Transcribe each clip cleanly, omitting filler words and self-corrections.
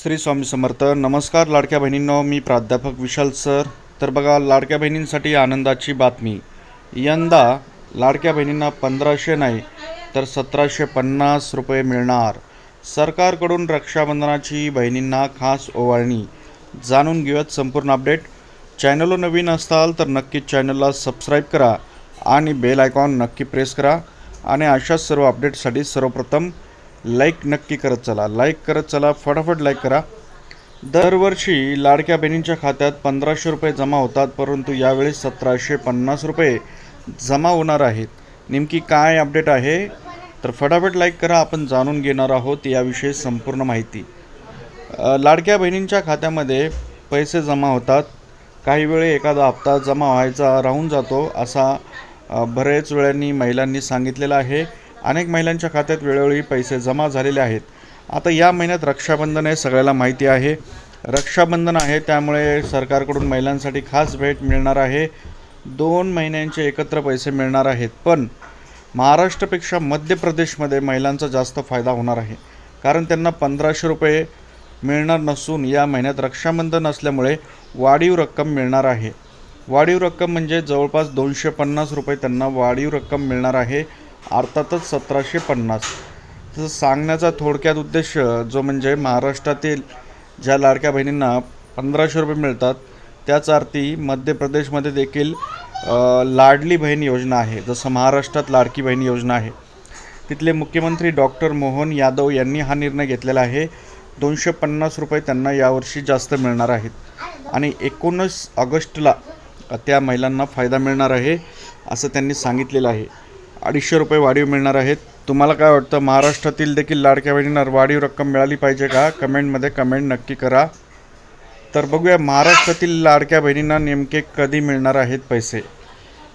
श्री स्वामी समर्थ. नमस्कार लाडक्या बहिणींनो, मी प्राध्यापक विशाल सर. तर बघा, लाडक्या बहिणींसाठी आनंदाची बातमी. यंदा लाडक्या बहिणींना 1500 नाही तर 1750 रुपये मिळणार. सरकारकडून रक्षाबंधनाची बहिणींना खास ओवाळणी. जाणून घेऊयात संपूर्ण अपडेट. चॅनलवर नवीन असाल तर नक्कीच चॅनलला सबस्क्राईब करा आणि बेल आयकॉन नक्की प्रेस करा. आणि अशाच सर्व अपडेटसाठी सर्वप्रथम लाईक नक्की करत चला, फटाफट लाईक करा. दरवर्षी लाडक्या बहिणींच्या खात्यात 1500 रुपये जमा होतात, परंतु यावेळी 1750 रुपये जमा होणार आहेत. नेमकी काय अपडेट आहे तर फटाफट लाईक करा. आपण जाणून घेणार आहोत याविषयी संपूर्ण माहिती. लाडक्या बहिणींच्या खात्यामध्ये पैसे जमा होतात. काही वेळे एखादा हप्ता जमा व्हायचा राहून जातो, असा बरेच वेळांनी महिलांनी सांगितलेलं आहे. अनेक महिलांच्या खात्यात वेळोवेळी पैसे जमा झालेले आहेत. आता या महिन्यात रक्षाबंधन आहे, सगळ्याला माहिती आहे. रक्षाबंधन आहे, त्यामुळे सरकारकडून महिलांसाठी खास भेट मिळणार आहे. 2 महिन्यांचे एकत्र पैसे मिळणार आहेत. पण महाराष्ट्रापेक्षा मध्य प्रदेशमध्ये महिलांचा जास्त फायदा होणार आहे, कारण त्यांना 1500 रुपये मिळणार नसून या महिन्यात रक्षाबंधन असल्यामुळे वाढीव रक्कम मिळणार आहे. वाढीव रक्कम म्हणजे जवळपास 250 रुपये त्यांना वाढीव रक्कम मिळणार आहे, अर्थातच 1750. तसं सांगण्याचा थोडक्यात उद्देश जो म्हणजे महाराष्ट्रातील ज्या लाडक्या बहिणींना 1500 रुपये मिळतात, त्याच अर्थी मध्य प्रदेशमध्ये देखील लाडली बहीण योजना आहे. जसं महाराष्ट्रात लाडकी बहीण योजना आहे, तिथले मुख्यमंत्री डॉक्टर मोहन यादव यांनी हा निर्णय घेतलेला आहे. 250 रुपये त्यांना यावर्षी जास्त मिळणार आहेत आणि 19 ऑगस्टला त्या महिलांना फायदा मिळणार आहे, असं त्यांनी सांगितलेलं आहे. 250 रुपये वाढीव मिळणार आहेत. तुम्हाला काय वाटतं, महाराष्ट्रातील देखील लाडक्या बहिणींना वाढीव रक्कम मिळाली पाहिजे का? कमेंटमध्ये कमेंट नक्की करा. तर बघूया महाराष्ट्रातील लाडक्या बहिणींना नेमके कधी मिळणार आहेत पैसे.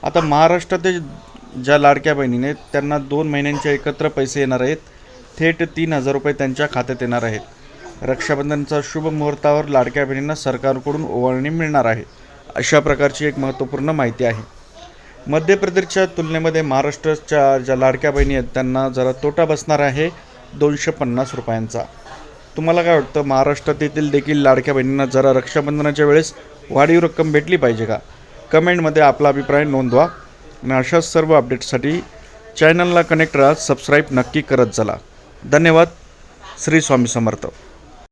आता महाराष्ट्रातील ज्या लाडक्या बहिणीने त्यांना 2 महिन्यांचे एकत्र पैसे येणार आहेत. थेट 3000 रुपये त्यांच्या खात्यात येणार आहेत. रक्षाबंधनचा शुभ मुहूर्तावर लाडक्या बहिणींना सरकारकडून ओवाळणी मिळणार आहे, अशा प्रकारची एक महत्त्वपूर्ण माहिती आहे. मध्य प्रदेशच्या तुलनेमध्ये महाराष्ट्राच्या ज्या लाडक्या बहिणी आहेत त्यांना जरा तोटा बसणार आहे 250 रुपयांचा. तुम्हाला काय वाटतं, महाराष्ट्रातील देखील लाडक्या बहिणींना जरा रक्षाबंधनाच्या वेळेस वाढीव रक्कम भेटली पाहिजे का? कमेंटमध्ये आपला अभिप्राय नोंदवा. आणि अशाच सर्व अपडेट्ससाठी चॅनलला कनेक्ट राहा, सबस्क्राईब नक्की करत चला. धन्यवाद. श्री स्वामी समर्थ.